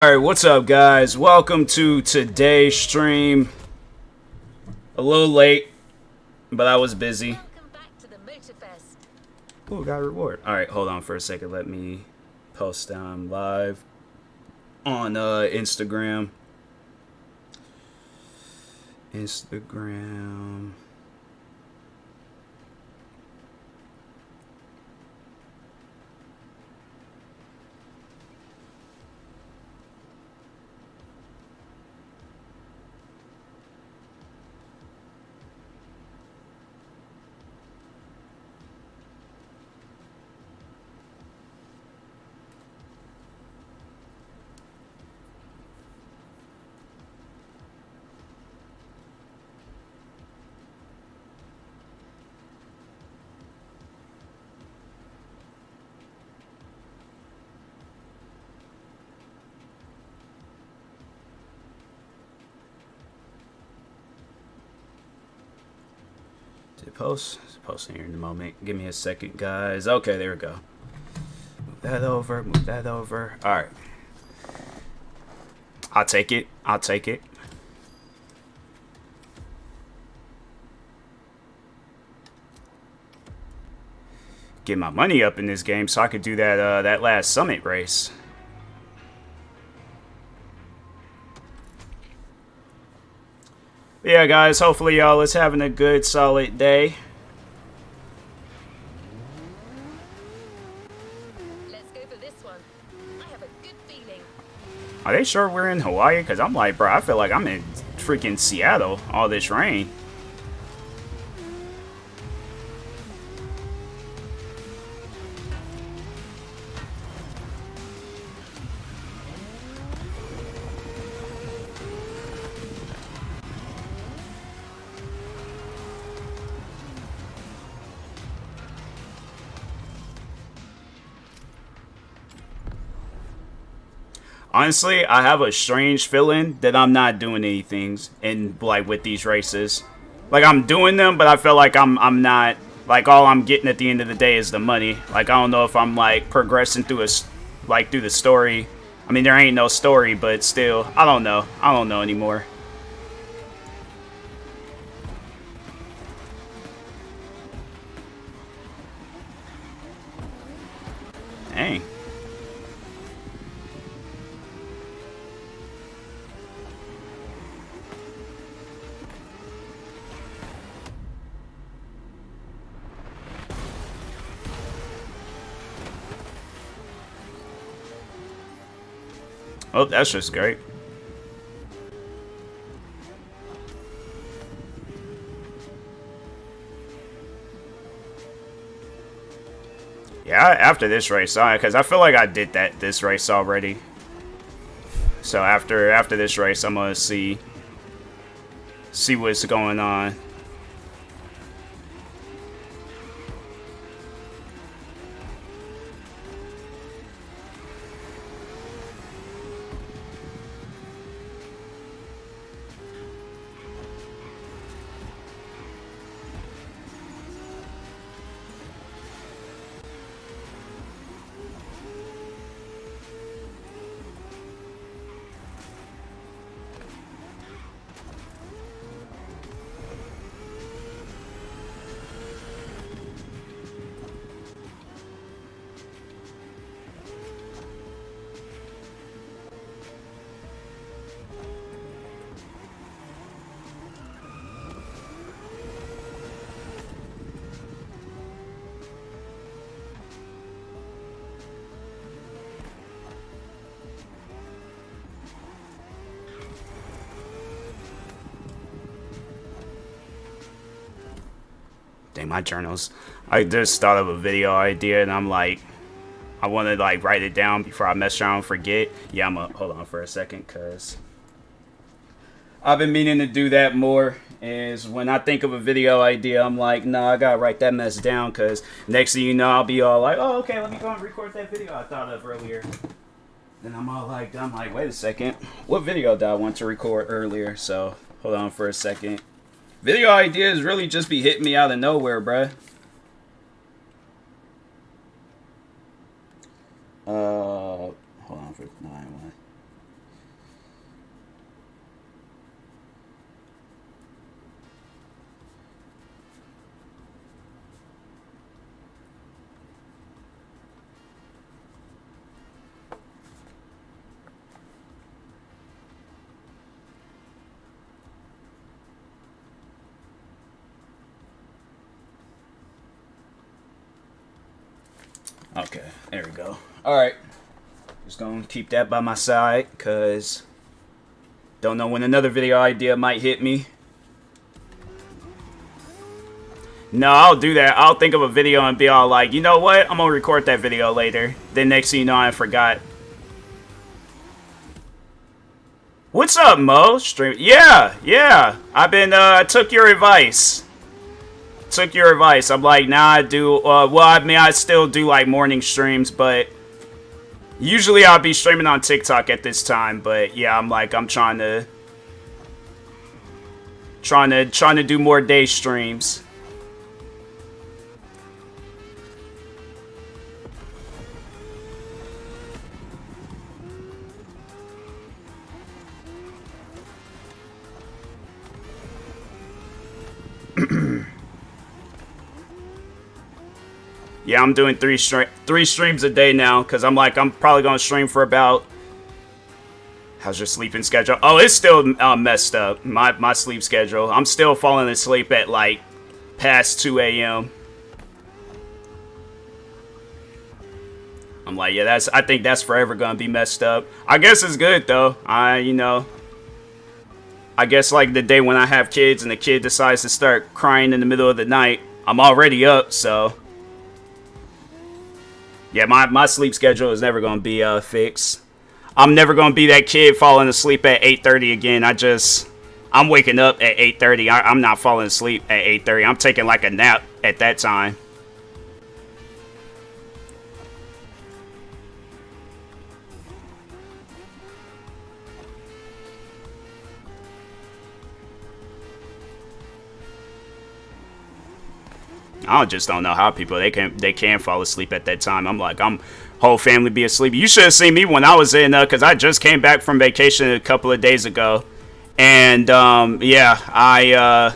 Alright, what's up guys? Welcome to today's stream. A little late, but I was busy. Welcome back to the MOTORFEST. Oh, got a reward. Alright, hold on for a second. Let me post down live on Instagram. Did it post? It's posting here in a moment. Give me a second, guys. Okay, there we go. Move that over. Move that over. Alright. I'll take it. I'll take it. Get my money up in this game so I could do that that last summit race. But yeah, guys, hopefully y'all is having a good, solid day. Let's go for this one. I have a good feeling. Are they sure we're in Hawaii? Because I'm like, bro, I feel like I'm in freaking Seattle, all this rain. Honestly, I have a strange feeling that I'm not doing anything in like with these races. Like I'm doing them, but I feel like I'm not, like all I'm getting at the end of the day is the money. Like I don't know if I'm like progressing through through the story. I mean, there ain't no story, but still, I don't know. I don't know anymore. Dang. Oh, that's just great. Yeah, after this race, because I feel like I did this race already. So after this race, I'm gonna see what's going on. Dang, my journals. I just thought of a video idea, and I'm like, I want to like write it down before I mess around and forget. Yeah, I'm gonna hold on for a second, cause I've been meaning to do that more. Is when I think of a video idea, I'm like, nah, I gotta write that mess down, cause next thing you know, I'll be all like, oh, okay, let me go and record that video I thought of earlier. Then I'm like, wait a second, what video did I want to record earlier? So hold on for a second. Video ideas really just be hitting me out of nowhere, bruh. Hold on for 9-1. Okay, there we go. Alright. Just gonna keep that by my side, because don't know when another video idea might hit me. No, I'll do that. I'll think of a video and be all like, you know what? I'm gonna record that video later. Then next thing you know, I forgot. What's up, Mo? Stream? Yeah. I've been, took your advice. I'm like, nah, I do, well, I mean, I still do, like, morning streams, but usually I'll be streaming on TikTok at this time, but yeah, I'm like, I'm trying to do more day streams. Yeah, I'm doing three streams a day now, because I'm like, I'm probably going to stream for about... How's your sleeping schedule? Oh, it's still messed up, my sleep schedule. I'm still falling asleep at, like, past 2 a.m. I'm like, yeah, I think that's forever going to be messed up. I guess it's good, though. You know... I guess, like, the day when I have kids and the kid decides to start crying in the middle of the night, I'm already up, so... Yeah, my sleep schedule is never going to be fixed. I'm never going to be that kid falling asleep at 8:30 again. I'm waking up at 8:30. I'm not falling asleep at 8:30. I'm taking like a nap at that time. I just don't know how people they can fall asleep at that time. I'm like, whole family be asleep. You should have seen me when I was in because I just came back from vacation a couple of days ago, and yeah, I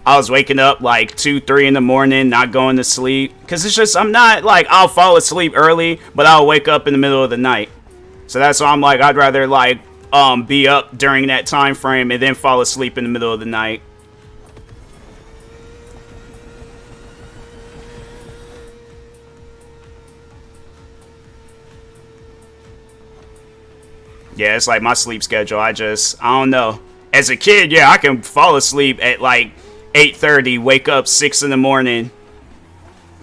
was waking up like 2, 3 in the morning, not going to sleep because it's just I'm not like I'll fall asleep early, but I'll wake up in the middle of the night. So that's why I'm like I'd rather like be up during that time frame and then fall asleep in the middle of the night. Yeah, it's like my sleep schedule. I don't know. As a kid, yeah, I can fall asleep at like 8:30, wake up 6 in the morning.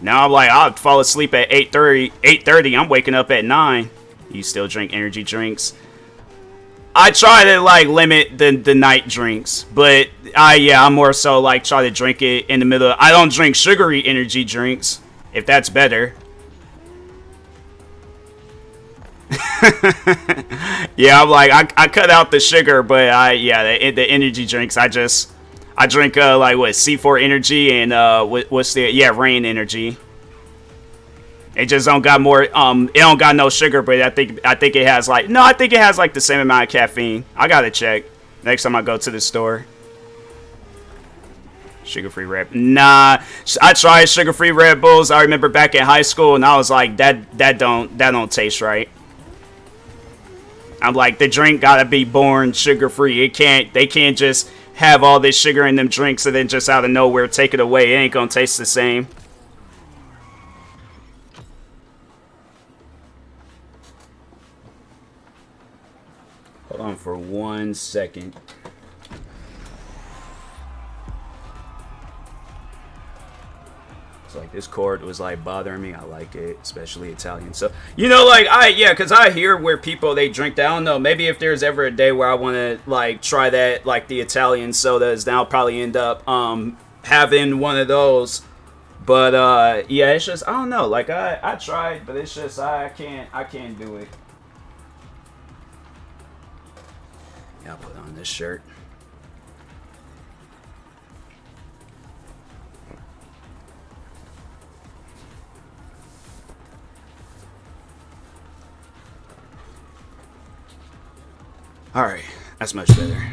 Now I'm like, I'll fall asleep at 8:30. I'm waking up at 9. You still drink energy drinks? I try to like limit the night drinks, but I'm more so like try to drink it in the middle. I don't drink sugary energy drinks, if that's better. Yeah, I'm like I cut out the sugar, but the energy drinks I drink like what C4 energy and what's the Rain energy. It just don't got more it don't got no sugar, but I think it has like I think it has like the same amount of caffeine. I gotta check next time I go to the store. Sugar-free Red. Nah, I tried sugar-free Red Bulls. I remember back in high school, and I was like, that don't taste right. I'm like, the drink gotta be born sugar-free. They can't just have all this sugar in them drinks and then just out of nowhere take it away. It ain't gonna taste the same. Hold on for 1 second. Like this chord was like bothering me. I like it, especially Italian. So you know, like because I hear where people they drink that. I don't know. Maybe if there's ever a day where I want to like try that, like the Italian sodas, then I'll probably end up having one of those. But yeah, it's just I don't know. Like I tried, but it's just I can't do it. Yeah, I'll put on this shirt. Alright, that's much better.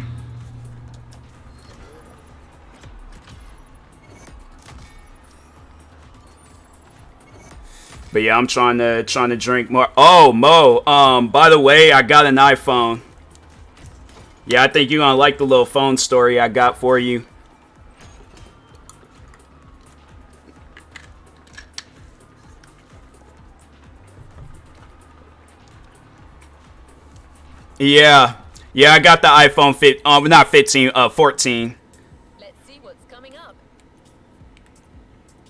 But yeah, I'm trying to drink more. Oh, Mo, by the way, I got an iPhone. Yeah, I think you're gonna like the little phone story I got for you. Yeah. Yeah, I got the iPhone not 15, 14. Let's see what's coming up.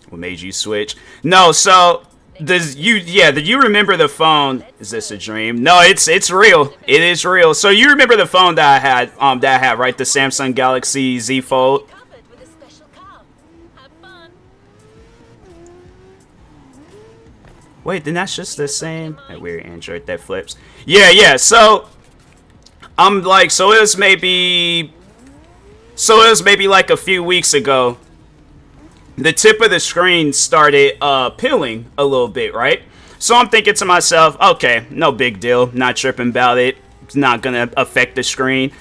What made you switch? No, so do you remember the phone? Is this a dream? No, it's real. It is real. So you remember the phone that I had, right? The Samsung Galaxy Z Fold. Covered with a special car. Have fun. Wait, then that's just the same. That weird Android that flips. Yeah. So I'm like, so it was maybe like a few weeks ago. The tip of the screen started peeling a little bit, right? So I'm thinking to myself, okay, no big deal. Not tripping about it. It's not gonna affect the screen.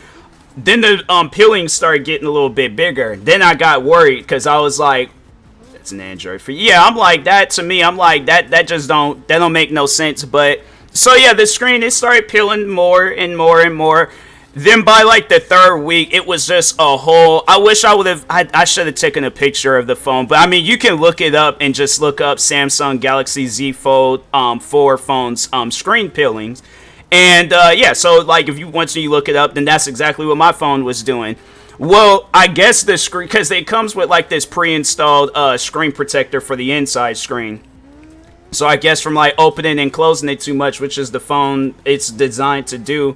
Then the peeling started getting a little bit bigger. Then I got worried because I was like, that's an Android for you. Yeah, I'm like, that to me, I'm like, that don't make no sense. But so yeah, the screen, it started peeling more and more and more. Then by like the third week, it was just a whole. I wish I should have taken a picture of the phone. But I mean, you can look it up and just look up Samsung Galaxy Z Fold 4 phones screen peelings. And yeah, so like once you look it up, then that's exactly what my phone was doing. Well, I guess the screen, because it comes with like this pre-installed screen protector for the inside screen. So I guess from like opening and closing it too much, which is the phone it's designed to do.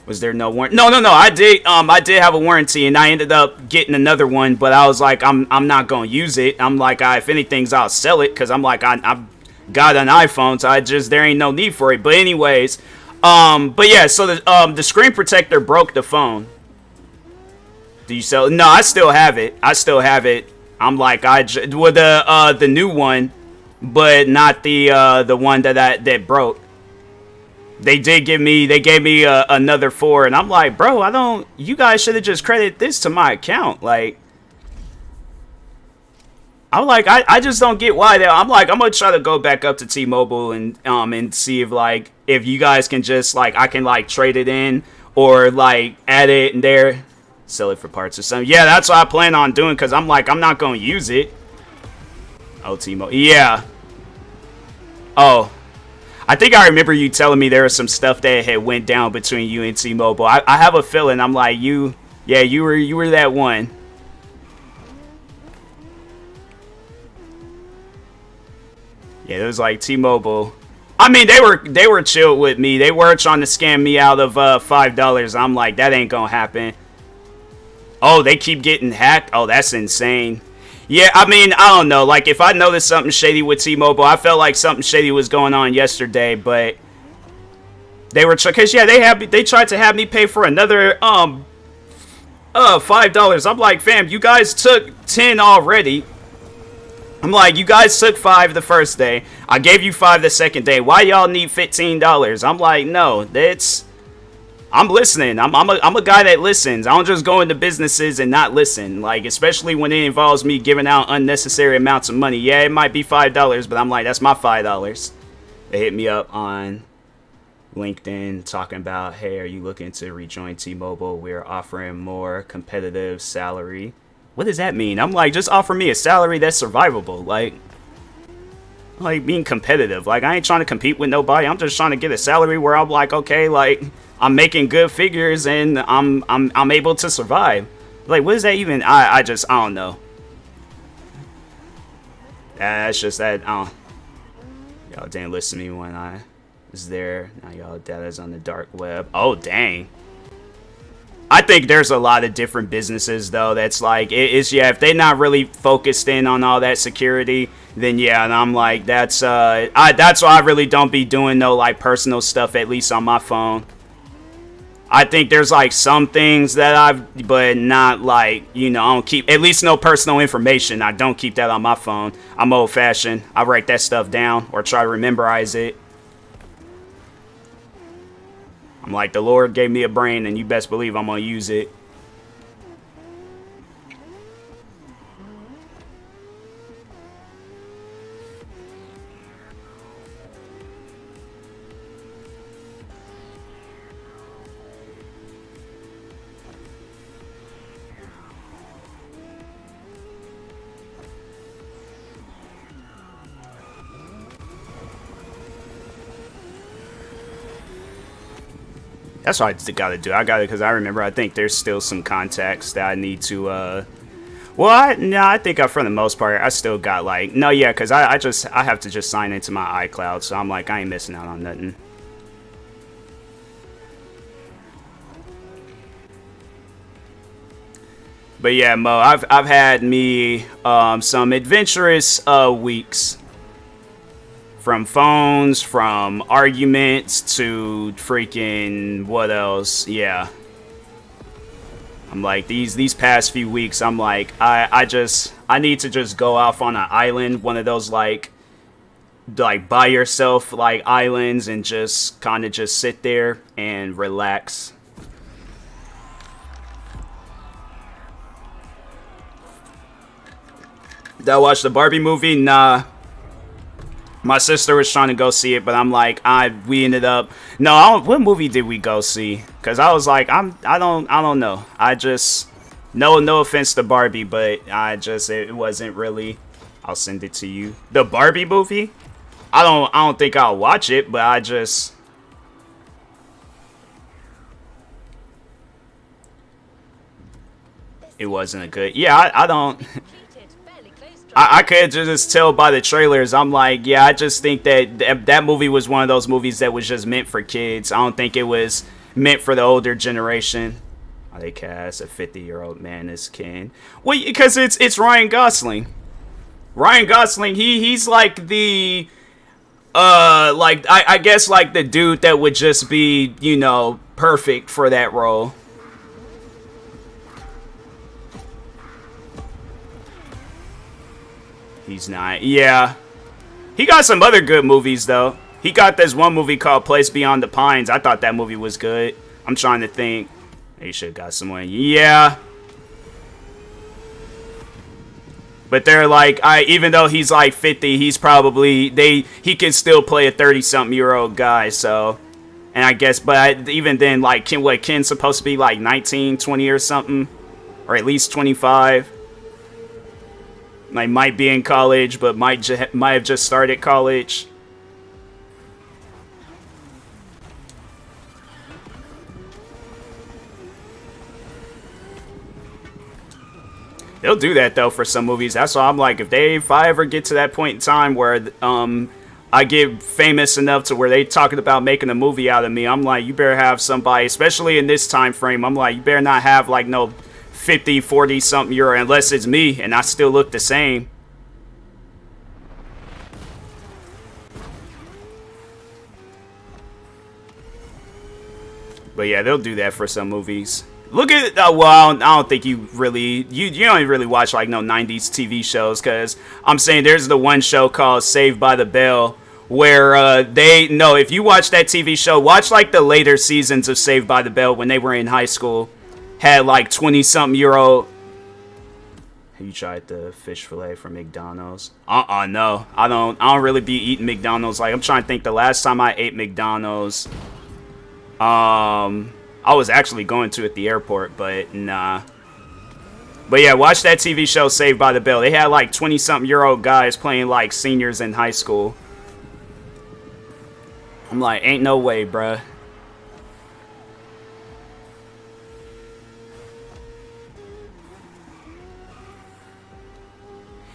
Was there no warranty? No. I did have a warranty, and I ended up getting another one. But I was like, I'm not gonna use it. I'm like, if anything's, I'll sell it because I'm like, I've got an iPhone, so there ain't no need for it. But anyways, but yeah, so the screen protector broke the phone. Do you sell it? No, I still have it. I'm like, with the new one, but not the one that broke. They gave me another 4, and I'm like, bro, you guys should have just credited this to my account. Like, I'm like, I just don't get why I'm like, I'm gonna try to go back up to T-Mobile and see if you guys can just like, I can like trade it in or like add it in there, sell it for parts or something. Yeah, that's what I plan on doing because I'm like, I'm not gonna use it. Oh, T-Mobile, yeah. Oh. I think I remember you telling me there was some stuff that had went down between you and T-Mobile. I have a feeling. I'm like, you were that one. Yeah, it was like T-Mobile. I mean, they were chill with me. They were trying to scam me out of $5. I'm like, that ain't gonna happen. Oh, they keep getting hacked. Oh, that's insane. Yeah, I mean, I don't know. Like, if I noticed something shady with T-Mobile, I felt like something shady was going on yesterday, but they were because yeah, they tried to have me pay for another $5. I'm like, fam, you guys took 10 already. I'm like, you guys took 5 the first day. I gave you 5 the second day. Why y'all need $15? I'm like, no, I'm listening. I'm a guy that listens. I don't just go into businesses and not listen. Like, especially when it involves me giving out unnecessary amounts of money. Yeah, it might be $5, but I'm like, that's my $5. They hit me up on LinkedIn talking about, hey, are you looking to rejoin T-Mobile? We're offering more competitive salary. What does that mean? I'm like, just offer me a salary that's survivable. Like being competitive. Like, I ain't trying to compete with nobody. I'm just trying to get a salary where I'm like, okay, like, I'm making good figures and I'm able to survive. Like, what is that even? I don't know. That's just that. Y'all didn't listen to me when I was there. Now y'all data's on the dark web. Oh, dang. I think there's a lot of different businesses though that's like yeah, if they're not really focused in on all that security, then yeah, and I'm like, that's why I really don't be doing no like personal stuff, at least on my phone. I think there's like some things that but not like, I don't keep, at least no personal information. I don't keep that on my phone. I'm old fashioned. I write that stuff down or try to memorize it. I'm like, the Lord gave me a brain and you best believe I'm gonna use it. That's what I gotta do. I gotta, because I remember, I think there's still some contacts that I need to, well, I think for the most part, I still got, like, no, yeah, because I have to just sign into my iCloud, so I'm like, I ain't missing out on nothing. But yeah, Mo, I've had me, some adventurous, weeks. From phones, from arguments, to freaking, what else? Yeah. I'm like, these past few weeks, I'm like, I need to just go off on an island, one of those, like by yourself, like, islands, and just kind of just sit there and relax. Did I watch the Barbie movie? Nah. My sister was trying to go see it, but I'm like, we ended up. No, what movie did we go see? Because I was like, I don't know. I just, no offense to Barbie, but it wasn't really. I'll send it to you. The Barbie movie? I don't think I'll watch it, but it wasn't a good. Yeah, I don't. I could just tell by the trailers. I'm like, yeah, I just think that movie was one of those movies that was just meant for kids. I don't think it was meant for the older generation. Oh, they cast a 50-year-old man as Ken. Well, because it's Ryan Gosling. Ryan Gosling, he's like the like I guess like the dude that would just be, you know, perfect for that role. He's not. Yeah. He got some other good movies, though. He got this one movie called Place Beyond the Pines. I thought that movie was good. I'm trying to think. He should have got someone. Yeah. But they're like, even though he's like 50, he's probably, he can still play a 30-something-year-old guy, so. And I guess, but even then, like, Ken's supposed to be like 19, 20 or something? Or at least 25. Like, might be in college, but might have just started college. They'll do that though for some movies. That's why I'm like, if I ever get to that point in time where I get famous enough to where they talking about making a movie out of me, I'm like, you better have somebody, especially in this time frame. I'm like, you better not have like no 50, 40 something year, unless it's me and I still look the same. But yeah, they'll do that for some movies. Look at well, I don't think you really you don't really watch like no 90s TV shows, because I'm saying there's the one show called Saved by the Bell where if you watch that TV show, watch like the later seasons of Saved by the Bell when they were in high school. Had like 20-something-year-old. Have you tried the fish fillet from McDonald's? No. I don't really be eating McDonald's. Like, I'm trying to think the last time I ate McDonald's. I was actually going to at the airport, but nah. But yeah, watch that TV show Saved by the Bell. They had like 20-something-year-old guys playing like seniors in high school. I'm like, ain't no way, bruh.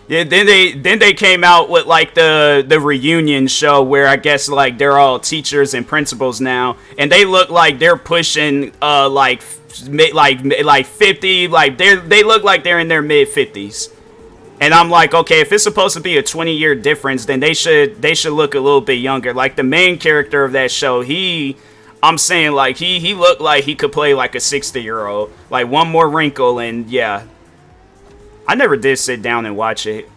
Yeah, then they came out with like the reunion show where I guess like they're all teachers and principals now, and they look like they're pushing like 50, like they look like they're in their mid 50s. And I'm like, okay, if it's supposed to be a 20-year difference, then they should look a little bit younger. Like the main character of that show, I'm saying like he looked like he could play like a 60-year-old. Like one more wrinkle and yeah. I never did sit down and watch it.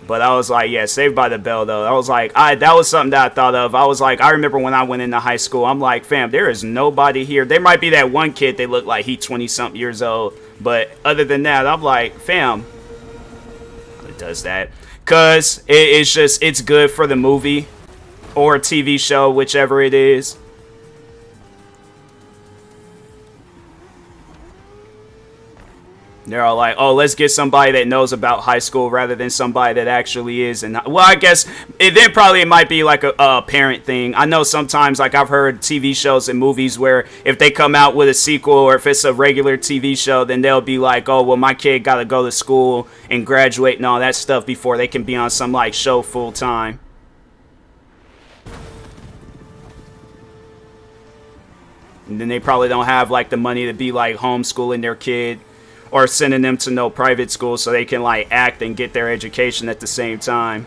But I was like, yeah, Saved by the Bell, though. I was like, that was something that I thought of. I was like, I remember when I went into high school, I'm like, fam, there is nobody here. There might be that one kid that looked like he 20-something years old. But other than that, I'm like, fam, it does that. Because it's good for the movie or TV show, whichever it is. They're all like, oh, let's get somebody that knows about high school rather than somebody that actually is. And well, I guess then probably it might be like a parent thing. I know sometimes, like I've heard TV shows and movies where if they come out with a sequel or if it's a regular TV show, then they'll be like, oh, well, my kid got to go to school and graduate and all that stuff before they can be on some like show full time. And then they probably don't have like the money to be like homeschooling their kid or sending them to no private school so they can like act and get their education at the same time.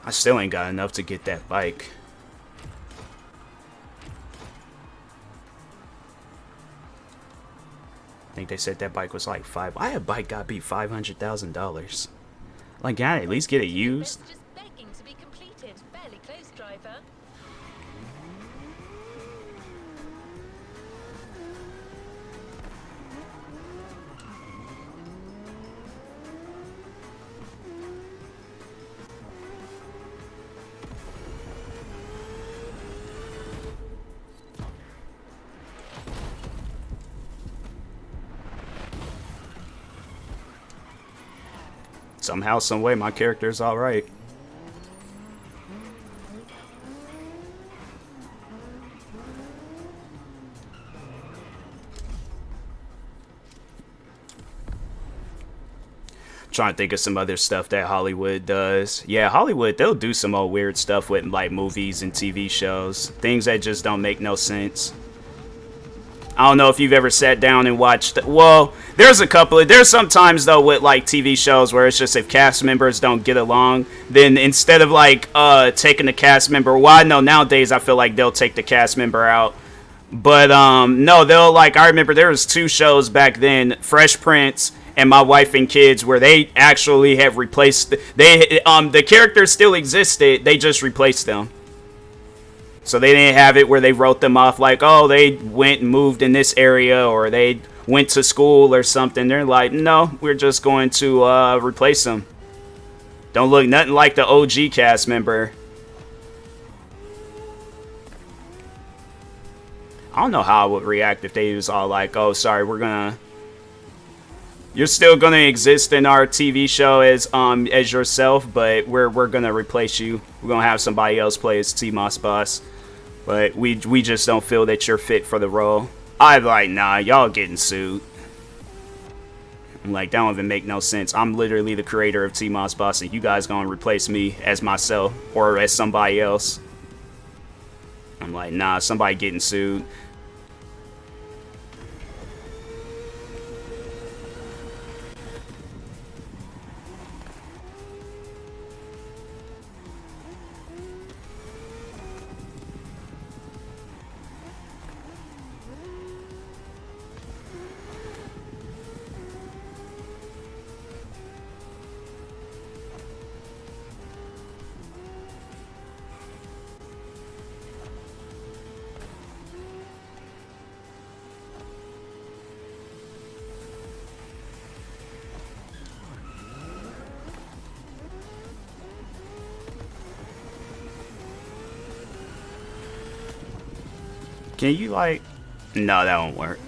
I still ain't got enough to get that bike. I think they said that bike was like why a bike gotta be $500,000? Like, can I at least get it used? Just begging to be completed. Fairly close, driver. Somehow, some way, my character's all right. Trying to think of some other stuff that Hollywood does. Yeah, Hollywood, they'll do some old weird stuff with like movies and TV shows. Things that just don't make no sense. I don't know if you've ever sat down and watched. Well, there's sometimes though with like TV shows where it's just if cast members don't get along, then instead of like taking the cast member, well, I know nowadays I feel like they'll take the cast member out. But no, they'll like, I remember there was 2 shows back then, Fresh Prince and My Wife and Kids, where they actually have replaced the characters still existed, they just replaced them. So they didn't have it where they wrote them off like, oh, they went and moved in this area or they went to school or something. They're like, no, we're just going to replace them. Don't look nothing like the OG cast member. I don't know how I would react if they was all like, oh, sorry, you're still gonna exist in our TV show as yourself, but we're gonna replace you. We're gonna have somebody else play as TMossBoss. But we just don't feel that you're fit for the role. I'm like, nah, y'all getting sued. I'm like, that don't even make no sense. I'm literally the creator of TMossBoss, and you guys gonna replace me as myself or as somebody else. I'm like, nah, somebody getting sued. Can you like... No, that won't work.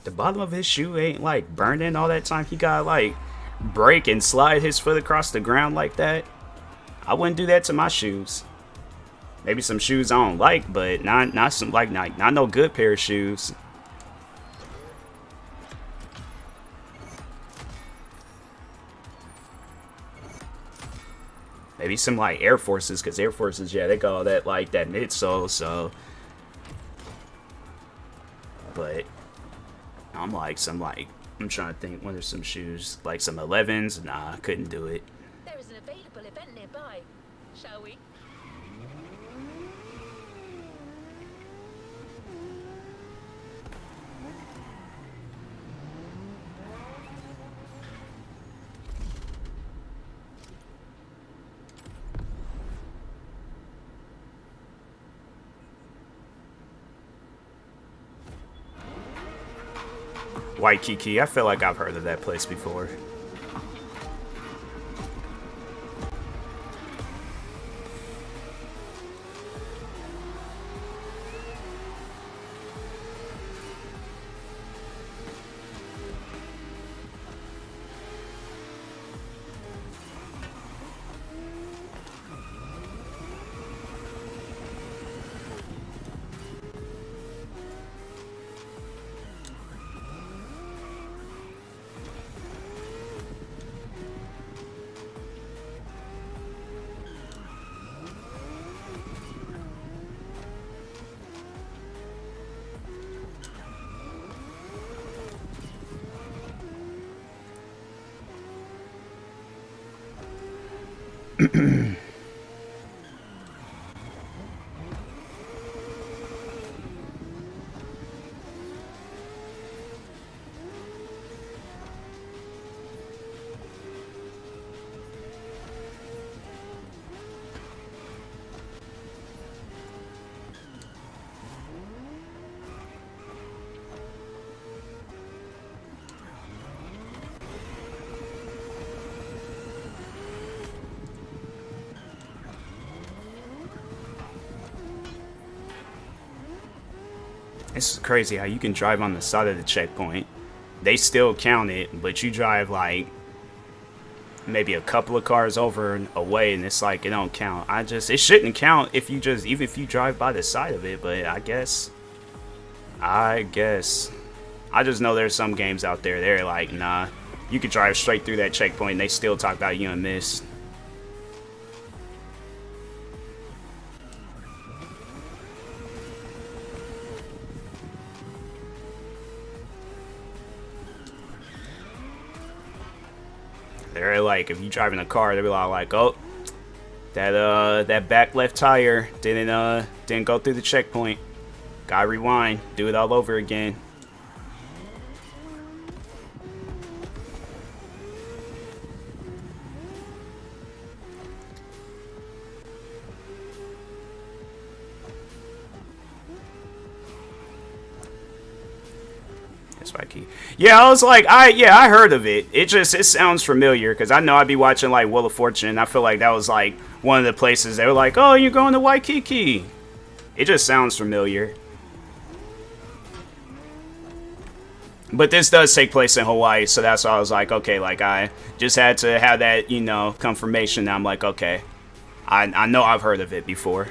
The bottom of his shoe ain't like burning all that time. He got like break and slide his foot across the ground like that. I wouldn't do that to my shoes. Maybe some shoes I don't like, but not no good pair of shoes. Maybe some like Air Forces, because Air Forces, yeah, they got all that like that midsole, so. But I'm trying to think, what are some shoes? Like some 11s? Nah, I couldn't do it. There is an available event nearby. Shall we? Waikiki, I feel like I've heard of that place before. This is crazy how you can drive on the side of the checkpoint. They still count it, but you drive like maybe a couple of cars over and away, and it's like it don't count. It shouldn't count if you just, even if you drive by the side of it, but I guess. I just know there's some games out there, they're like, nah, you could drive straight through that checkpoint and they still talk about you and miss. They're like, if you drive in a car, they'll be like, oh, that back left tire didn't go through the checkpoint. Gotta rewind, do it all over again. Yeah, I was like, I heard of it. It sounds familiar because I know I'd be watching like Wheel of Fortune. And I feel like that was like one of the places they were like, oh, you're going to Waikiki. It just sounds familiar. But this does take place in Hawaii, so that's why I was like, okay, like I just had to have that, you know, confirmation. That I'm like, okay, I know I've heard of it before.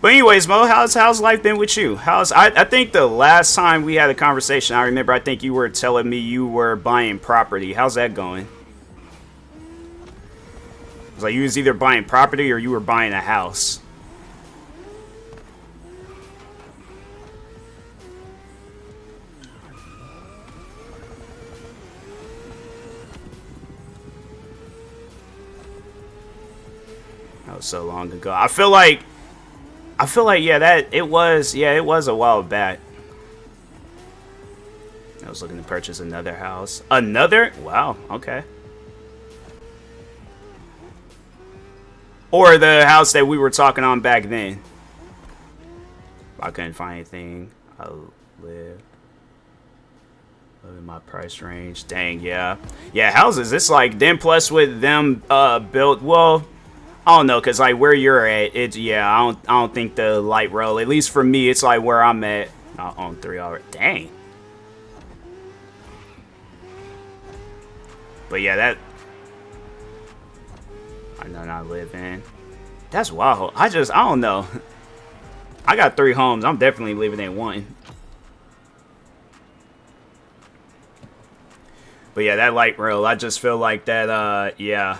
But anyways, Mo, how's life been with you? I think the last time we had a conversation, I remember I think you were telling me you were buying property. How's that going? It was like you was either buying property or you were buying a house. That was so long ago. I feel like yeah, it was a while back. I was looking to purchase another house. Another? Wow, okay. Or the house that we were talking on back then. I couldn't find anything. I live in my price range. Dang, yeah. Yeah, houses, it's like then plus with them built, well, I don't know, cause like where you're at, it's yeah. I don't think the light rail. At least for me, it's like where I'm at. On 3 already. Dang. But yeah, that I know I live in. That's wild. I don't know. I got 3 homes. I'm definitely living in one. But yeah, that light rail, I just feel like that, yeah.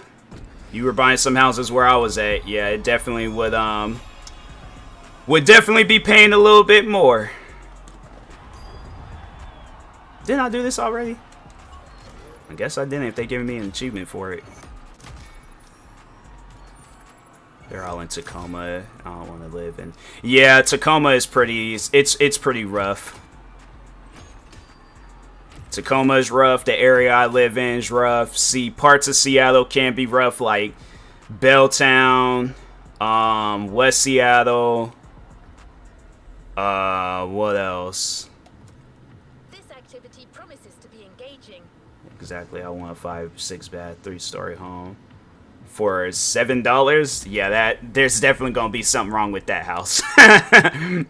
You were buying some houses where I was at. Yeah, it definitely would definitely be paying a little bit more. Didn't I do this already? I guess I didn't if they gave me an achievement for it. They're all in Tacoma. I don't want to live in. Yeah, Tacoma is pretty. It's pretty rough. Tacoma is rough. The area I live in is rough. See, parts of Seattle can be rough, like Belltown, West Seattle. What else? This activity promises to be engaging. Exactly. I want a 5-6 bath, 3-story home for $7. Yeah, there's definitely gonna be something wrong with that house.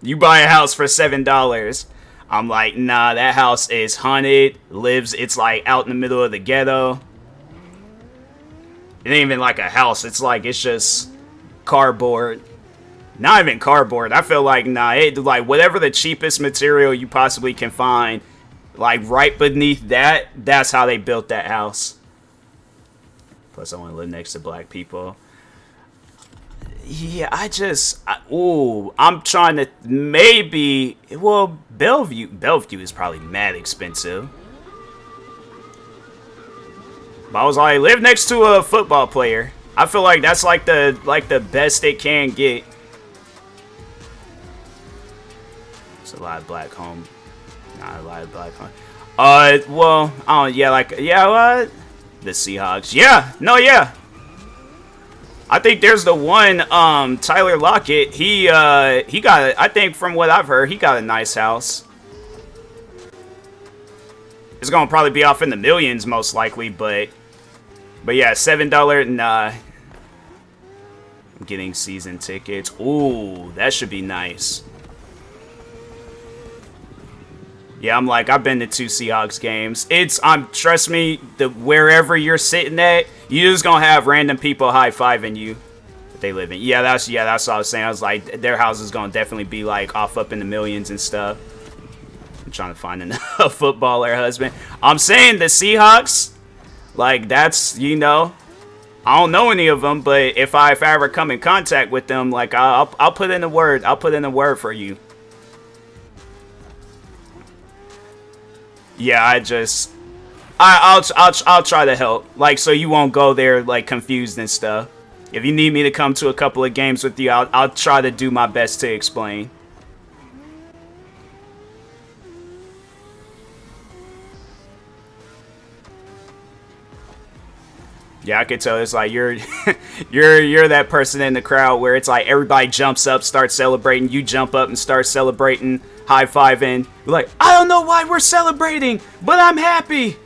You buy a house for $7. I'm like, nah, that house is haunted. It's like out in the middle of the ghetto. It ain't even like a house. It's just cardboard. Not even cardboard. I feel like, nah, like whatever the cheapest material you possibly can find, like right beneath that's how they built that house. Plus, I want to live next to black people. Yeah, I'm trying to maybe, well, Bellevue is probably mad expensive. But I was like, live next to a football player. I feel like that's like the best it can get. It's a lot of black home. Not a lot of black home. Well, the Seahawks. Yeah, no, yeah. I think there's the one, Tyler Lockett. He got, I think from what I've heard, he got a nice house. It's gonna probably be off in the millions most likely, but yeah, $7. Nah. I'm getting season tickets. Ooh, that should be nice. Yeah, I've been to 2 Seahawks games. Trust me, wherever you're sitting at, you're just gonna have random people high-fiving you that they live in. Yeah, that's what I was saying. I was like, their house is gonna definitely be like off up in the millions and stuff. I'm trying to find a footballer husband. I'm saying the Seahawks, like that's, I don't know any of them, but if I ever come in contact with them, like I'll put in the word. I'll put in the word for you. Yeah, I'll try to help, like, so you won't go there like confused and stuff. If you need me to come to a couple of games with you, I'll try to do my best to explain. Yeah, I could tell it's like you're you're that person in the crowd where it's like everybody jumps up, starts celebrating, you jump up and start celebrating, high-fiving. You're like, I don't know why we're celebrating, but I'm happy.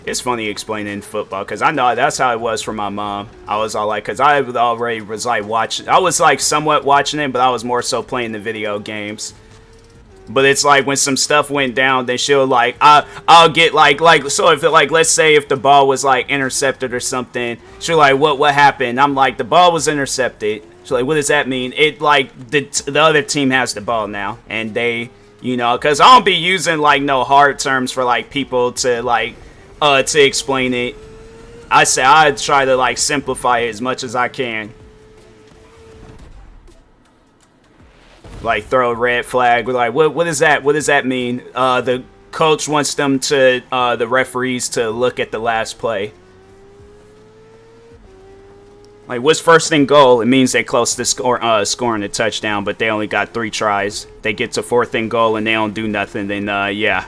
It's funny explaining football because I know that's how it was for my mom. I was all like, because I already was like watching. I was like somewhat watching it, but I was more so playing the video games. But it's like when some stuff went down, then she'll like, I'll get like so if it, like, let's say if the ball was like intercepted or something, she'll like, what happened? I'm like, the ball was intercepted. She's like, what does that mean? It like the other team has the ball now, and they, because I don't be using like no hard terms for like people to like to explain it. I say I try to like simplify it as much as I can. Like throw a red flag. We're like, what is that? What does that mean? The coach wants them to, the referees to look at the last play. Like, what's first and goal? It means they close to scoring a touchdown, but they only got 3 tries. They get to 4th and goal and they don't do nothing. Then yeah,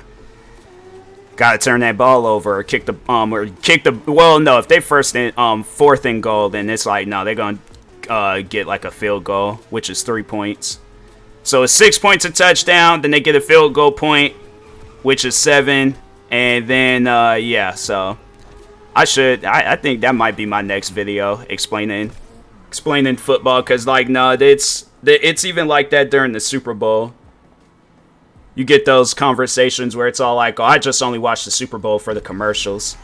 gotta turn that ball over or kick the Well, no, if they 4th and goal, then it's like no, they're gonna get like a field goal, which is 3 points. So it's 6 points a touchdown, then they get a field goal point, which is 7, and then yeah. So I think that might be my next video explaining football, because like no, it's even like that during the Super Bowl. You get those conversations where it's all like, oh, I just only watch the Super Bowl for the commercials.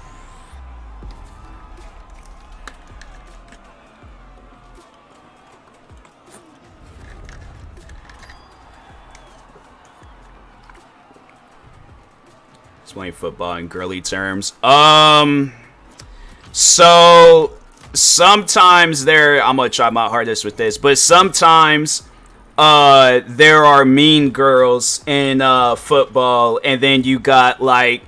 Explain football in girly terms. So sometimes I'm gonna try my hardest with this, but sometimes there are mean girls in football, and then you got like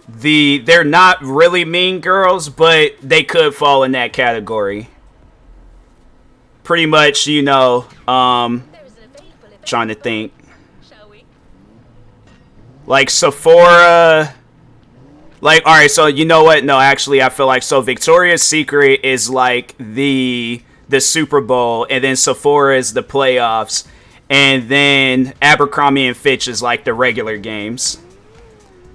they're not really mean girls, but they could fall in that category. Pretty much, you know, trying to think. Like Sephora, like, alright, so you know what? No, actually, I feel like, so Victoria's Secret is like the Super Bowl, and then Sephora is the playoffs, and then Abercrombie and Fitch is like the regular games.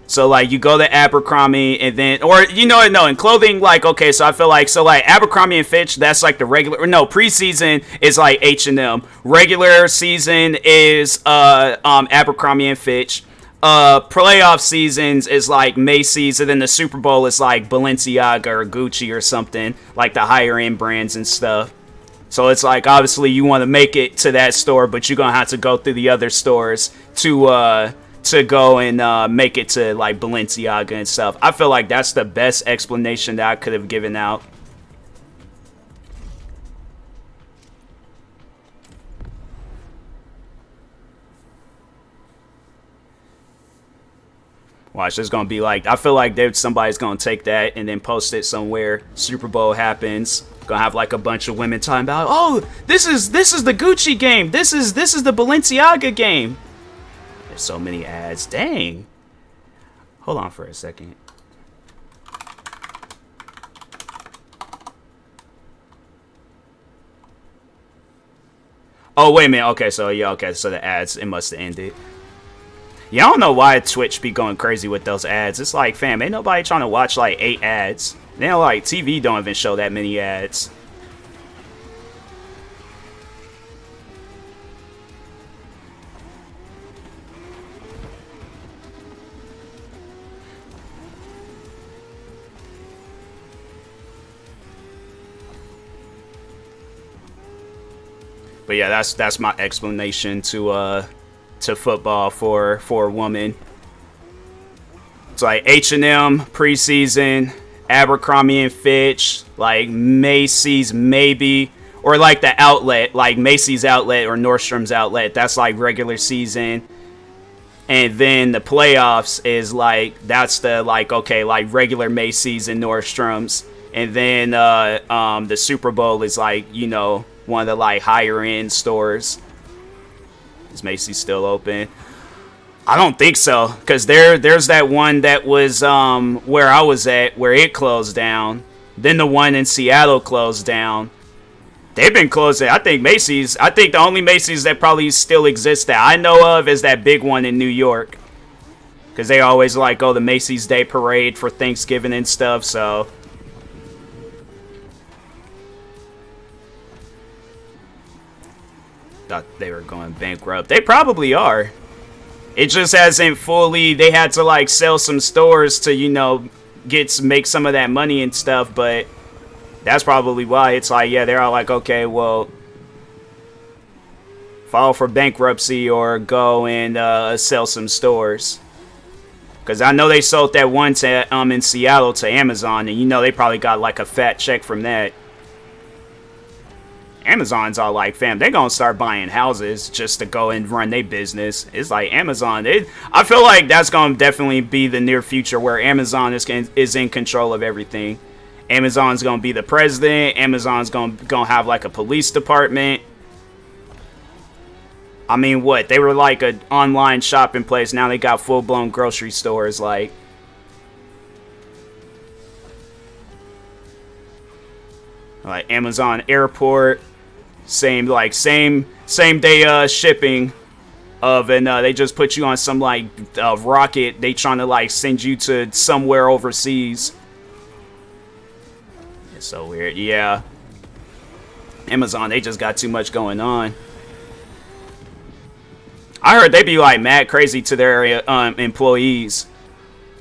So like you go to Abercrombie, and then, or you know what? No, in clothing, like, okay, so I feel like, so like Abercrombie and Fitch, that's like the regular, or no, preseason is like H&M. Regular season is Abercrombie and Fitch. Playoff seasons is like Macy's, and then the Super Bowl is like Balenciaga or Gucci or something, like the higher end brands and stuff. So it's like, obviously you want to make it to that store, but you're gonna have to go through the other stores to go and make it to like Balenciaga and stuff. I feel like that's the best explanation that I could have given out. Watch, it's gonna be like, I feel like somebody's gonna take that and then post it somewhere. Super Bowl happens, gonna have like a bunch of women talking about, oh, this is the Gucci game, this is the Balenciaga game. There's so many ads. Dang. Hold on for a second. Oh, wait a minute. Okay, so yeah, okay, so the ads, it must have ended. Yeah, I don't know why Twitch be going crazy with those ads. It's like, fam, ain't nobody trying to watch like 8 ads. Then like TV don't even show that many ads. But yeah, that's my explanation to football for a woman. It's like H&M preseason, Abercrombie and Fitch, like Macy's maybe, or like the outlet, like Macy's outlet or Nordstrom's outlet. That's like regular season. And then the playoffs is like, that's the like, okay, like regular Macy's and Nordstrom's. And then the Super Bowl is like, you know, one of the like higher end stores. Is Macy's still open? I don't think so, because there's that one that was where I was at, where it closed down. Then the one in Seattle closed down. They've been closing. I think the only Macy's that probably still exists that I know of is that big one in New York, because they always like, oh, the Macy's Day Parade for Thanksgiving and stuff. So thought they were going bankrupt. They probably are. It just hasn't fully. They had to like sell some stores to, you know, make some of that money and stuff. But that's probably why it's like, yeah, they're all like, okay, well, file for bankruptcy or go and sell some stores. Because I know they sold that one to in Seattle to Amazon, and you know they probably got like a fat check from that. Amazon's all like, fam, they're gonna start buying houses just to go and run their business. It's like Amazon. I feel like that's gonna definitely be the near future, where Amazon is in control of everything. Amazon's gonna be the president. Amazon's gonna have like a police department. I mean, what? They were like an online shopping place. Now they got full-blown grocery stores. Like Amazon Airport. Same day shipping. of, and they just put you on some like rocket. They trying to like send you to somewhere overseas. It's so weird. Yeah, Amazon, they just got too much going on. I heard they be like mad crazy to their employees.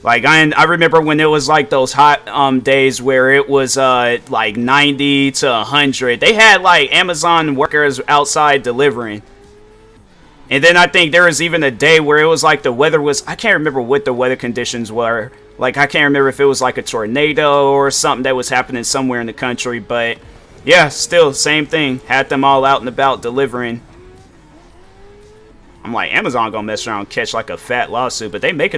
Like I remember when it was like those hot days where it was like 90 to 100. They had like Amazon workers outside delivering. And then I think there was even a day where it was like the weather was, I can't remember what the weather conditions were. Like I can't remember if it was like a tornado or something that was happening somewhere in the country, but yeah, still same thing. Had them all out and about delivering. I'm like, Amazon gonna mess around and catch like a fat lawsuit, but they made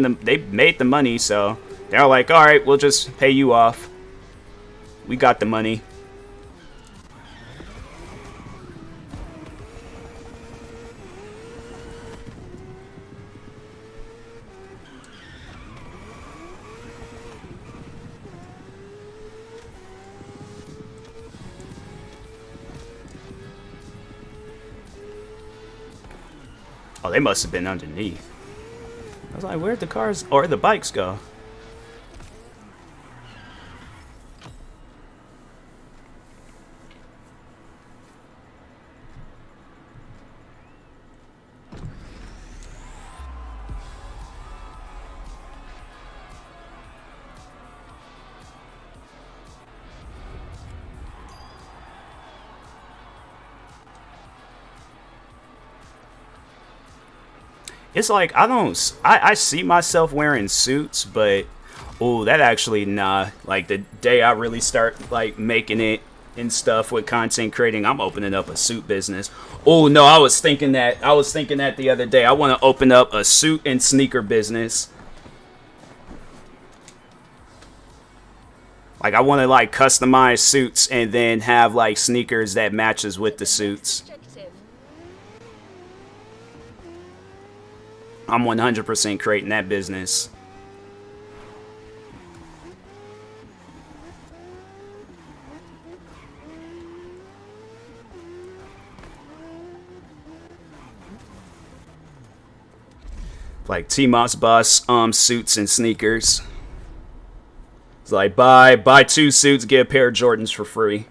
the money, so they're like, all right, we'll just pay you off. We got the money. Oh, they must have been underneath. I was like, where'd the cars or the bikes go? It's like I see myself wearing suits, but oh, that actually nah. Like the day I really start like making it and stuff with content creating, I'm opening up a suit business. Oh no, I was thinking that the other day. I want to open up a suit and sneaker business. Like I want to like customize suits and then have like sneakers that matches with the suits. I'm 100% creating that business. Like TMossBoss suits and sneakers. It's like buy 2 suits, get a pair of Jordans for free.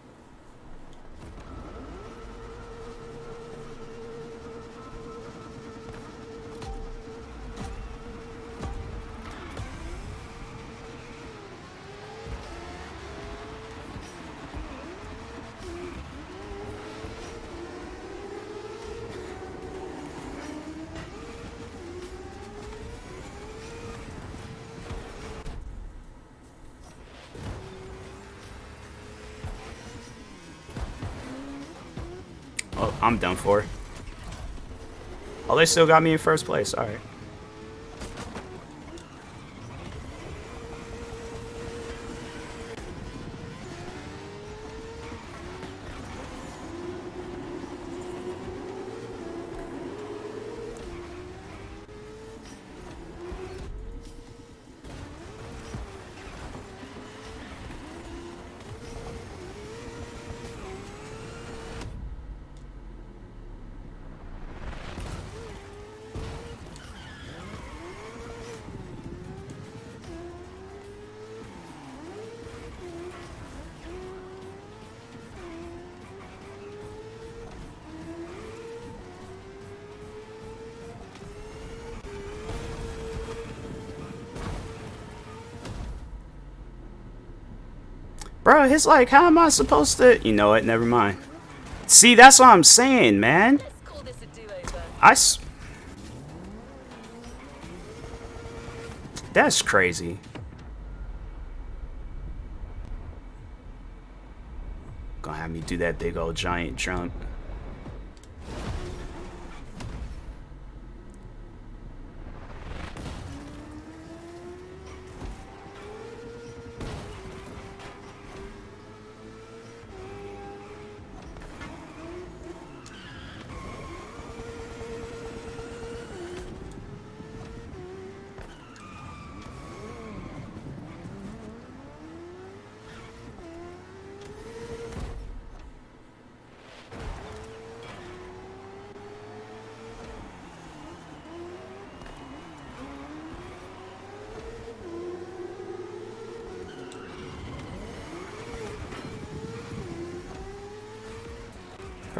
Oh, I'm done for. Oh, they still got me in first place. All right. Bro, it's like, how am I supposed to... You know what? Never mind. See, that's what I'm saying, man. Let's call this a do-over. That's crazy. Gonna have me do that big old giant jump.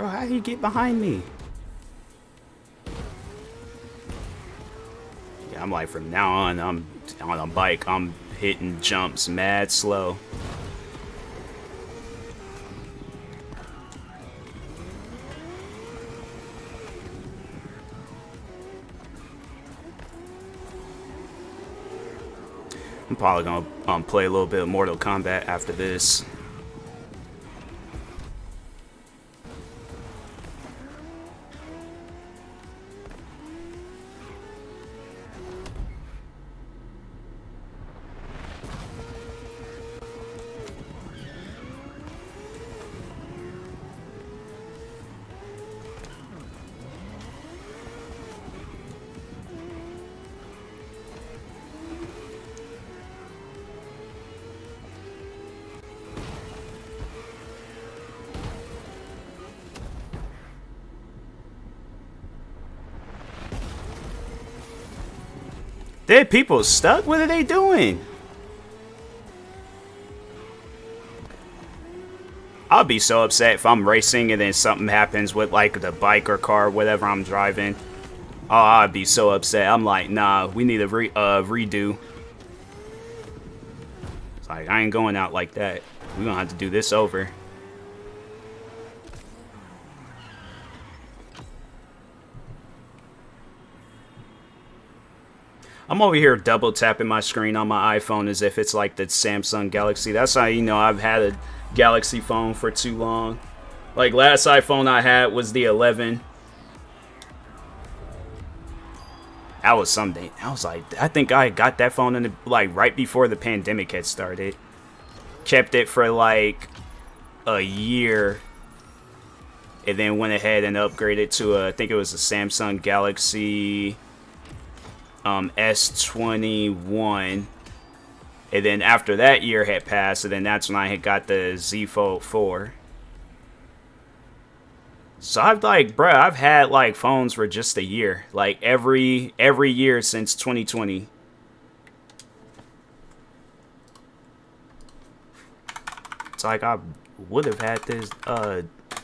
Bro, how do you get behind me? Yeah, I'm like, from now on, I'm on a bike. I'm hitting jumps mad slow. I'm probably gonna play a little bit of Mortal Kombat after this. There people stuck? What are they doing? I'll be so upset if I'm racing and then something happens with like the bike or car, whatever I'm driving. Oh, I'd be so upset. I'm like, nah, we need a redo. It's like, I ain't going out like that. We're gonna have to do this over. I'm over here double tapping my screen on my iPhone as if it's like the Samsung Galaxy. That's how you know I've had a Galaxy phone for too long. Like, last iPhone I had was the 11. That was something. I was like, I think I got that phone in the, like, right before the pandemic had started. Kept it for like a year, and then went ahead and upgraded to I think it was a Samsung Galaxy S21, and then after that year had passed, and then that's when I had got the Z Fold 4. So I've like, bruh, I've had like phones for just a year, like every year since 2020. It's like I would have had this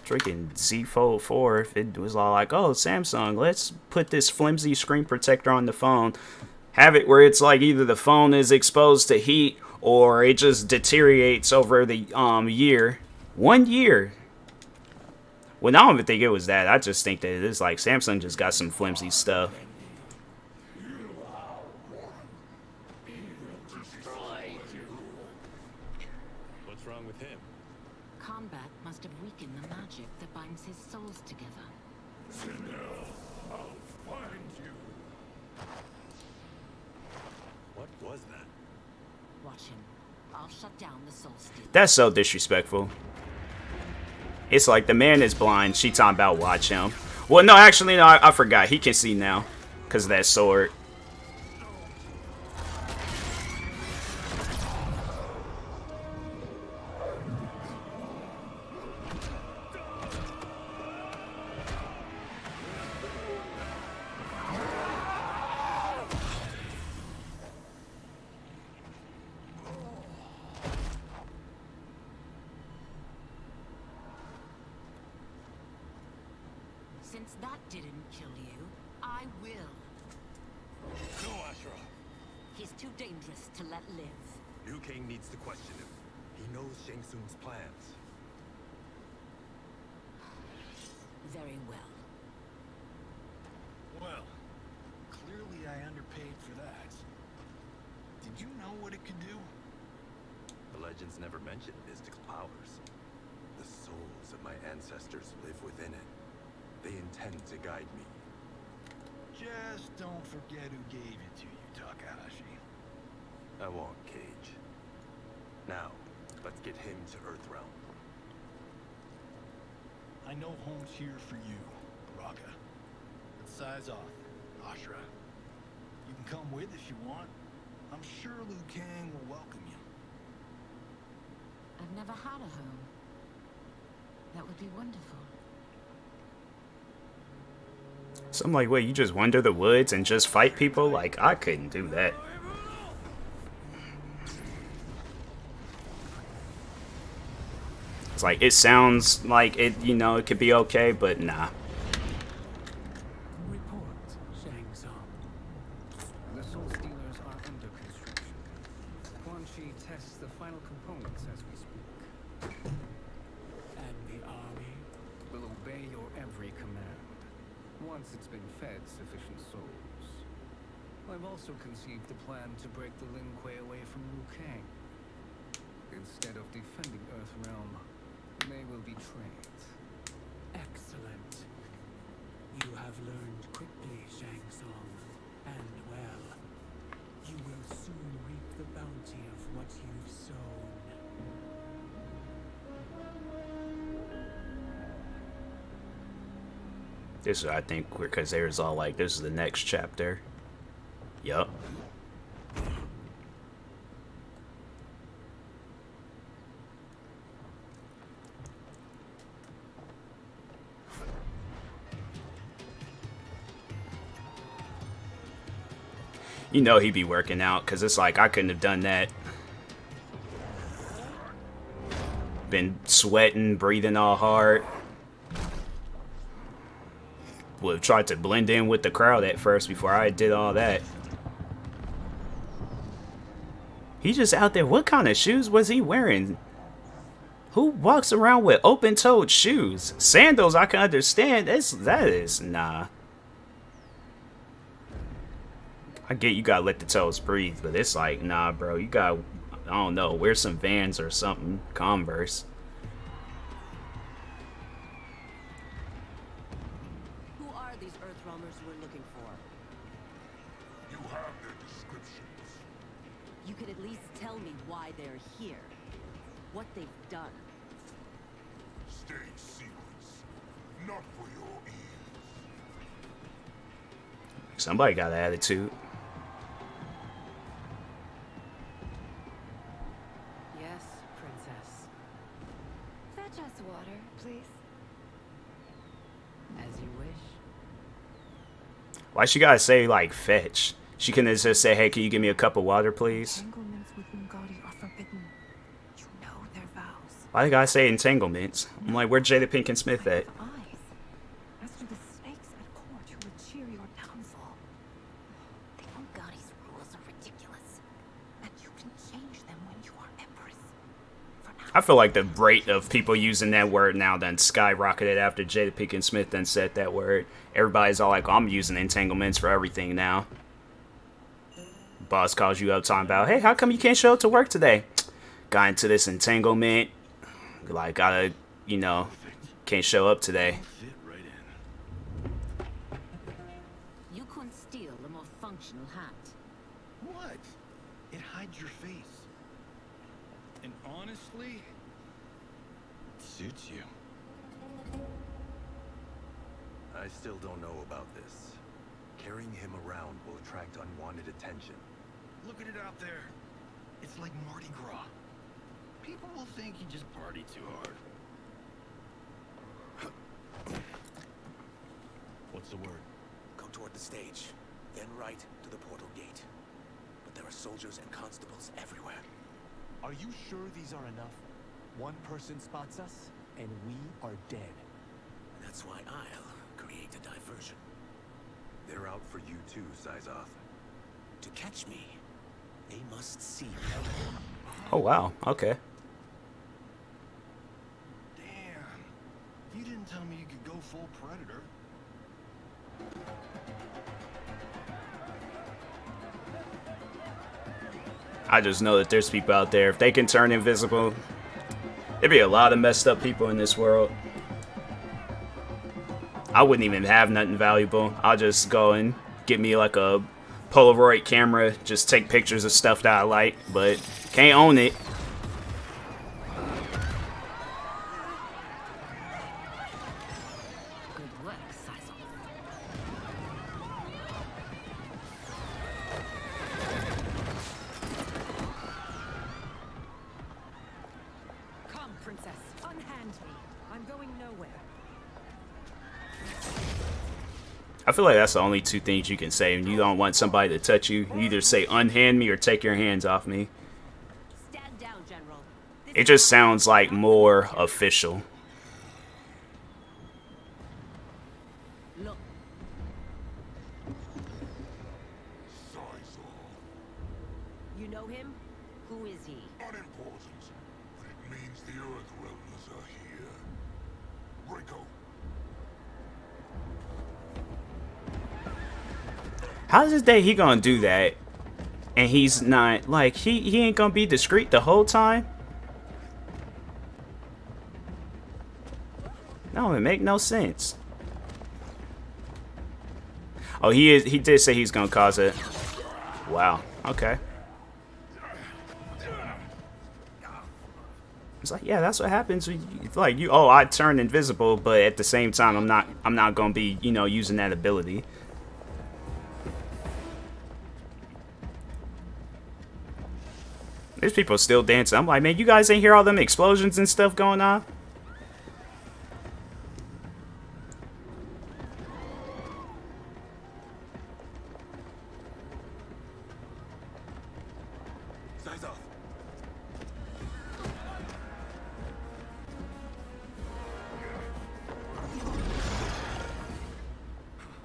freaking Z Fold 4 if it was all like, oh, Samsung, let's put this flimsy screen protector on the phone. Have it where it's like either the phone is exposed to heat or it just deteriorates over the year. 1 year. Well, I don't even think it was that. I just think that it is like Samsung just got some flimsy stuff. What's wrong with him? Kombat must have weakened the magic that binds his souls together. I'll find you. What was that? Watch him. I'll shut down the soul steel. That's so disrespectful. It's like the man is blind. She talking about watch him. Well, no, actually, no, I forgot. He can see now because of that sword. Since that didn't kill you, I will. No, Ashra. He's too dangerous to let live. Liu Kang needs to question him. He knows Shang Tsung's plans. Very well. Well, clearly I underpaid for that. Did you know what it could do? The legends never mentioned mystical powers. The souls of my ancestors live within it. They intend to guide me. Just don't forget who gave it to you, Takahashi. I won't, Cage. Now, let's get him to Earthrealm. I know home's here for you, Raga. But size off, Ashra. You can come with if you want. I'm sure Liu Kang will welcome you. I've never had a home. That would be wonderful. So I'm like, wait, you just wander the woods and just fight people? Like, I couldn't do that. It's like, it sounds like it, you know, it could be okay, but nah. Report, Shang Tsung. The Soul Stealers are under construction. Quan Chi tests the final components as we speak. And the army will obey your every command, once it's been fed sufficient souls. I've also conceived a plan to break the Lin Kuei away from Liu Kang. Instead of defending Earthrealm, they will be trained. Excellent. You have learned quickly, Shang Tsung. And well, you will soon reap the bounty of what you've sown. This is, I think, because there's all like, this is the next chapter. Yup. You know he'd be working out, because it's like, I couldn't have done that. Been sweating, breathing all hard. Would have tried to blend in with the crowd at first before I did all that. He just out there, what kind of shoes was he wearing? Who walks around with open-toed shoes? Sandals, I can understand. That is, nah. I get you gotta let the toes breathe, but it's like, nah, bro. You gotta, I don't know, wear some Vans or something. Converse. Who are these Earthrealmers we're looking for? You have their descriptions. You could at least tell me why they're here. What they've done. State secrets. Not for your ears. Somebody got an attitude. Yes, Princess. Fetch us water, please. As you wish. Why she gotta say, like, fetch? She can just say, hey, can you give me a cup of water, please? Entanglements with Ngadi are forbidden. You know their vows. Why they gotta say entanglements? I'm like, where Jada Pinkett Smith at? Eyes. As to the snakes at court who would cheer your downfall. The Ngadi's rules are ridiculous. And you can change them when you are empress. For now, I feel like the rate of people using that word now done skyrocketed after Jada Pinkett Smith done said that word. Everybody's all like, oh, I'm using entanglements for everything now. Boss calls you up talking about, hey, how come you can't show up to work today? Got into this entanglement. Like, gotta, you know, can't show up today. Fit right in. You couldn't steal a more functional hat. What? It hides your face. And honestly, it suits you. I still don't know about this. Carrying him around will attract unwanted attention. Look at it out there. It's like Mardi Gras. People will think you just party too hard. What's the word? Go toward the stage, then right to the portal gate. But there are soldiers and constables everywhere. Are you sure these are enough? One person spots us, and we are dead. That's why I'll create a diversion. They're out for you too, Sizoth. To catch me, they must see me. Oh, wow. Okay. Damn. You didn't tell me you could go full predator. I just know that there's people out there. If they can turn invisible, there'd be a lot of messed up people in this world. I wouldn't even have nothing valuable. I'll just go and get me like a Polaroid camera, just take pictures of stuff that I like, but can't own it. Good work, Sizzle. Come, Princess. Unhand me. I'm going nowhere. I feel like that's the only two things you can say when you don't want somebody to touch you. You either say unhand me or take your hands off me. Stand down, General. This It just sounds like more official. Look, you know him? Who is he? Unimportant, but it means the Earth Realmers are here. Rico. How is it that he gonna do that? And he's not, like, he ain't gonna be discreet the whole time? No, it make no sense. Oh, he did say he's gonna cause it. Wow, okay. It's like, yeah, that's what happens when you, like, you, oh, I turn invisible, but at the same time I'm not gonna be, you know, using that ability. There's people still dancing. I'm like, man, you guys ain't hear all them explosions and stuff going on? Size off.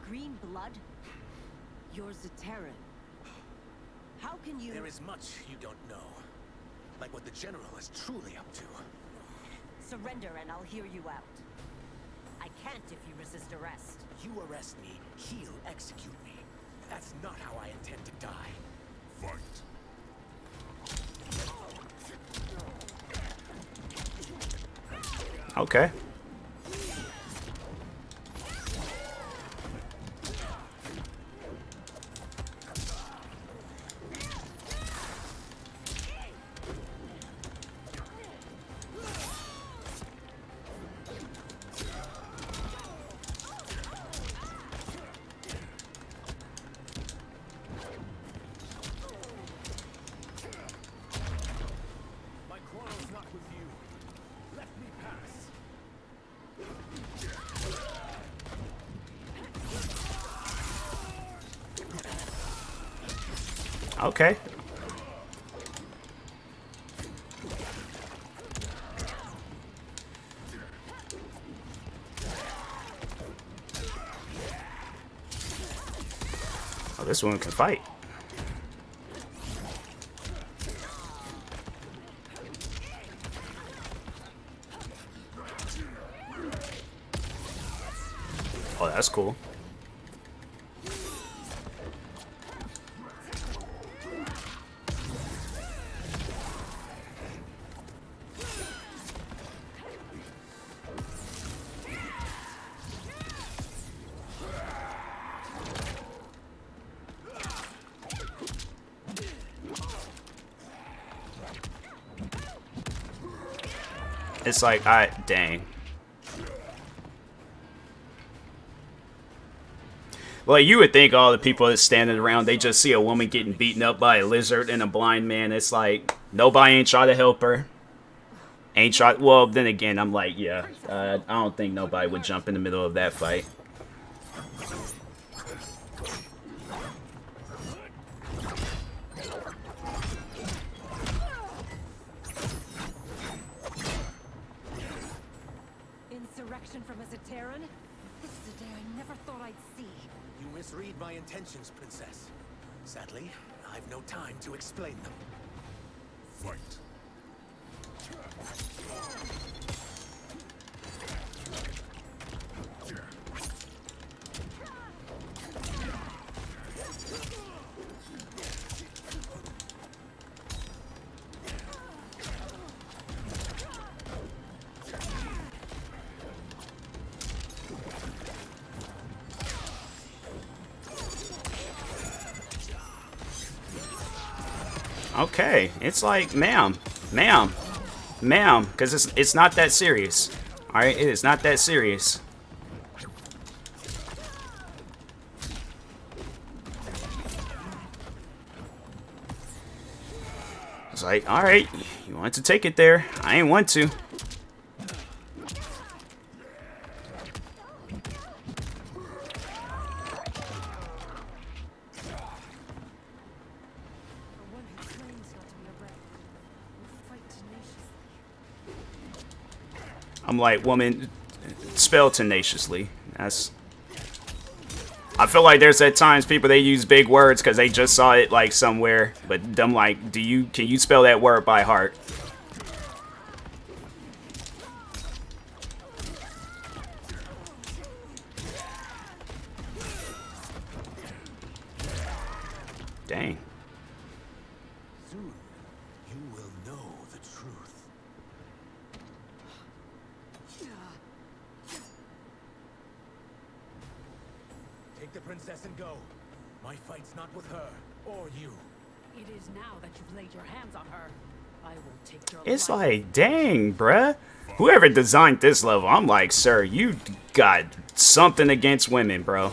Green blood? You're Zaterran. How can you... There is much you don't know. Like what the General is truly up to. Surrender and I'll hear you out. I can't if you resist arrest. You arrest me, he'll execute me. That's not how I intend to die. Fight. Okay. My quarrel's not with you. Let me pass. Okay. Oh, this one can fight. Oh, that's cool. It's like, dang. Well, you would think all the people that's standing around, they just see a woman getting beaten up by a lizard and a blind man. It's like, nobody ain't try to help her. Ain't try. Well, then again, I'm like, yeah, I don't think nobody would jump in the middle of that fight. Insurrection from a Zaterran? This is a day I never thought I'd see. You misread my intentions, Princess. Sadly, I've no time to explain them. Fight. Okay, it's like, ma'am, because it's not that serious. All right, it is not that serious. It's like, all right, you want to take it there? I ain't want to. For one who claims not to be a rebel, will fight tenaciously. I'm like, woman, spell tenaciously. I feel like there's at times people they use big words because they just saw it like somewhere, but I'm like, can you spell that word by heart? Dang. Soon, you will know the truth. Take the princess and go. My fight's not with her, or you. It is now that you've laid your hands on her. I will take your It's life. like, dang, bruh. Whoever designed this level, I'm like, sir, you got something against women, bro.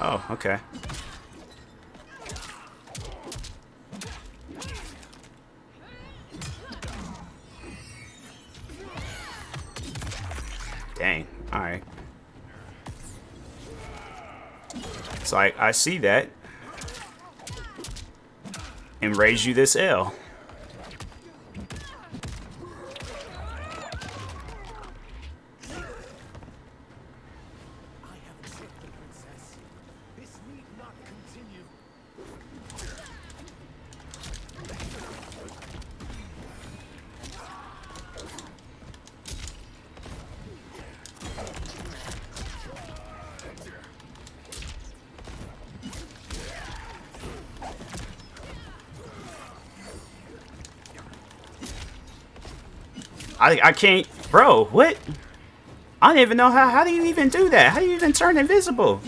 Oh, okay. Dang. Alright. It's like, I see that. And raise you this L. I can't, bro, what? I don't even know how do you even do that? How do you even turn invisible?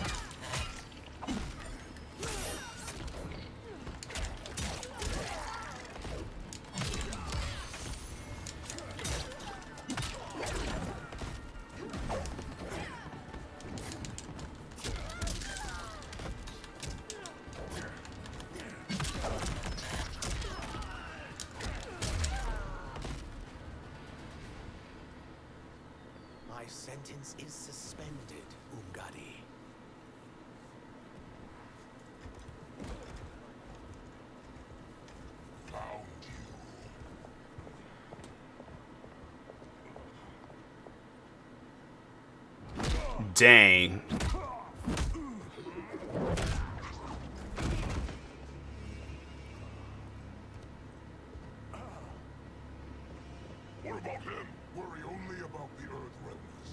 My sentence is suspended, Umgadi. Found you. Dang. What about him? Worry only about the Earth Realmers.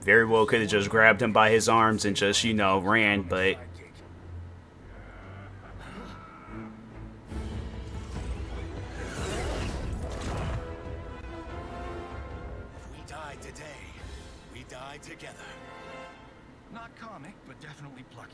Very well could have just grabbed him by his arms and just, you know, ran, but If we die today, we die together. Not comic, but definitely plucky.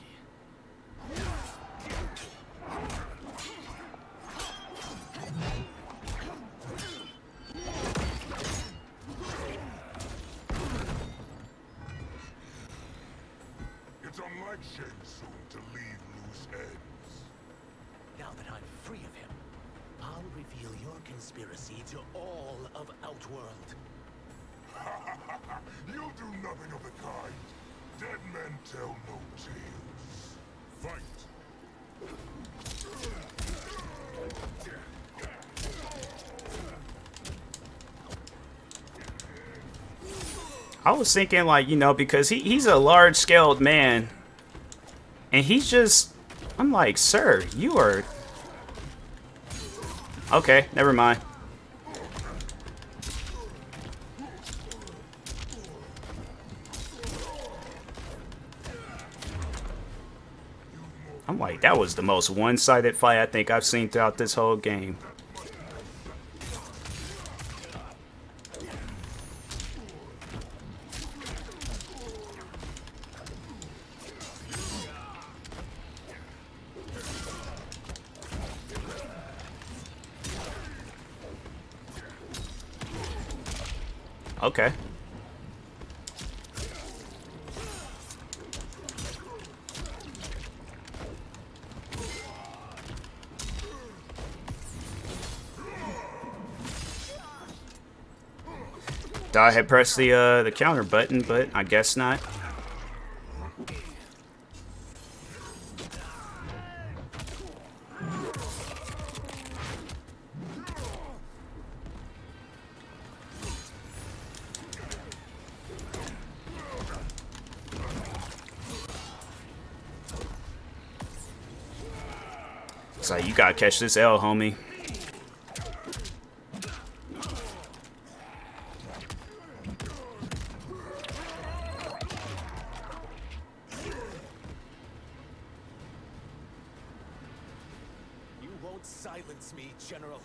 It's unlike Shang Tsung to leave loose ends. Now that I'm free of him, I'll reveal your conspiracy to all of Outworld. You'll do nothing of the kind. Dead men tell no tales. Fight. I was thinking, like, you know, because he's a large-scaled man. And he's just... I'm like, sir, you are... Okay, never mind. I'm like, that was the most one-sided fight I think I've seen throughout this whole game. Okay. Thought I had pressed the counter button, but I guess not. It's like, you gotta catch this L, homie. You won't silence me, General.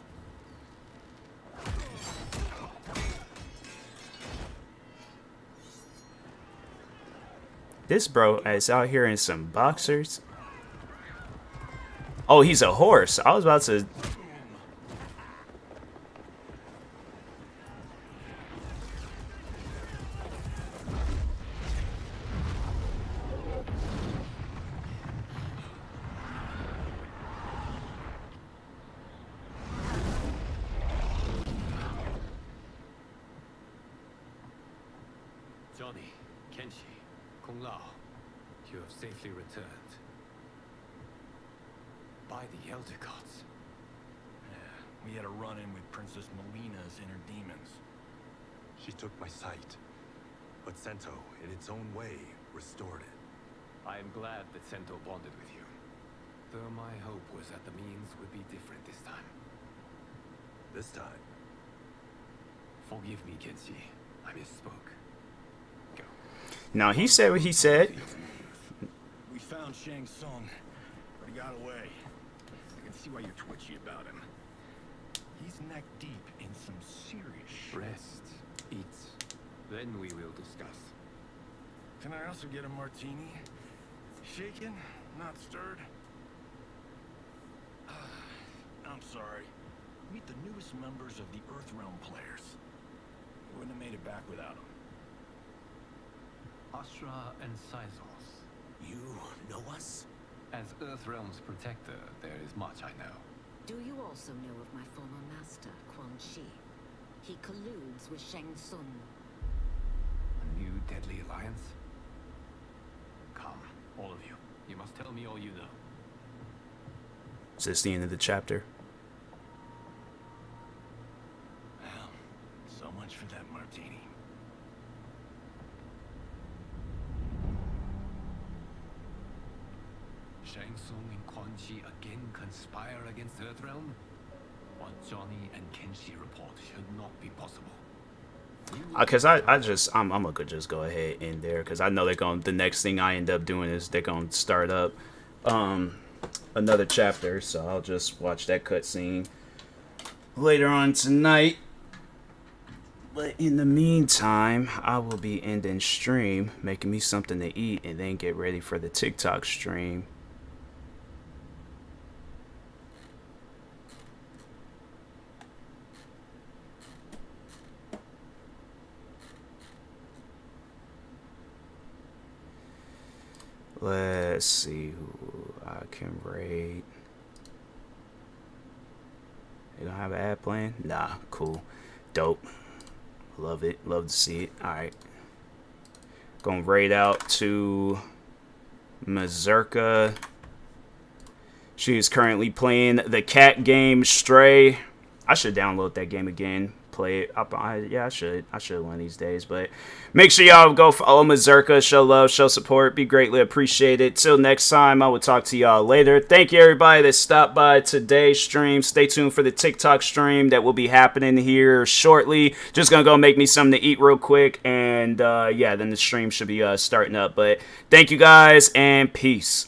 This bro is out here in some boxers. Oh, he's a horse. I was about to... Johnny, Kenshi, Kung Lao, you have safely returned. By the Elder Gods. Yeah, we had a run-in with Princess Melina's inner demons. She took my sight, but Sento, in its own way, restored it. I am glad that Sento bonded with you. Though my hope was that the means would be different this time. This time, Forgive me, Kenshi. I misspoke. Go. Now, he said what he said. We found Shang Tsung, but he got away. I can see why you're twitchy about him. He's neck deep in some serious shit. Rest. Eat. Then we will discuss. Can I also get a martini? Shaken, not stirred? I'm sorry. Meet the newest members of the Earthrealm players. We wouldn't have made it back without them. Astra and Sizos. You know us? As Earthrealm's protector, there is much I know. Do you also know of my former master, Quan Chi? He colludes with Shang Tsung. A new deadly alliance? Come, all of you. You must tell me all you know. Is this the end of the chapter? Well, so much for that martini. Shang Tsung and Quan Chi again conspire against Earthrealm? What Johnny and Kenshi report should not be possible. Cause I'm gonna just go ahead in there, cause I know the next thing I end up doing is they're gonna start up another chapter, so I'll just watch that cutscene later on tonight. But in the meantime, I will be ending stream, making me something to eat, and then get ready for the TikTok stream. Let's see who I can raid. You don't have an ad plan? Nah, cool. Dope. Love it. Love to see it. Alright. Gonna raid out to Mazurka. She is currently playing the cat game Stray. I should download that game again. Play it. Yeah, I should one of these days. But make sure y'all go follow Mazurka. Show love, show support. Be greatly appreciated. Till next time, I will talk to y'all later. Thank you, everybody that stopped by today's stream. Stay tuned for the TikTok stream that will be happening here shortly. Just gonna go make me something to eat real quick. And yeah, then the stream should be starting up. But thank you guys, and peace.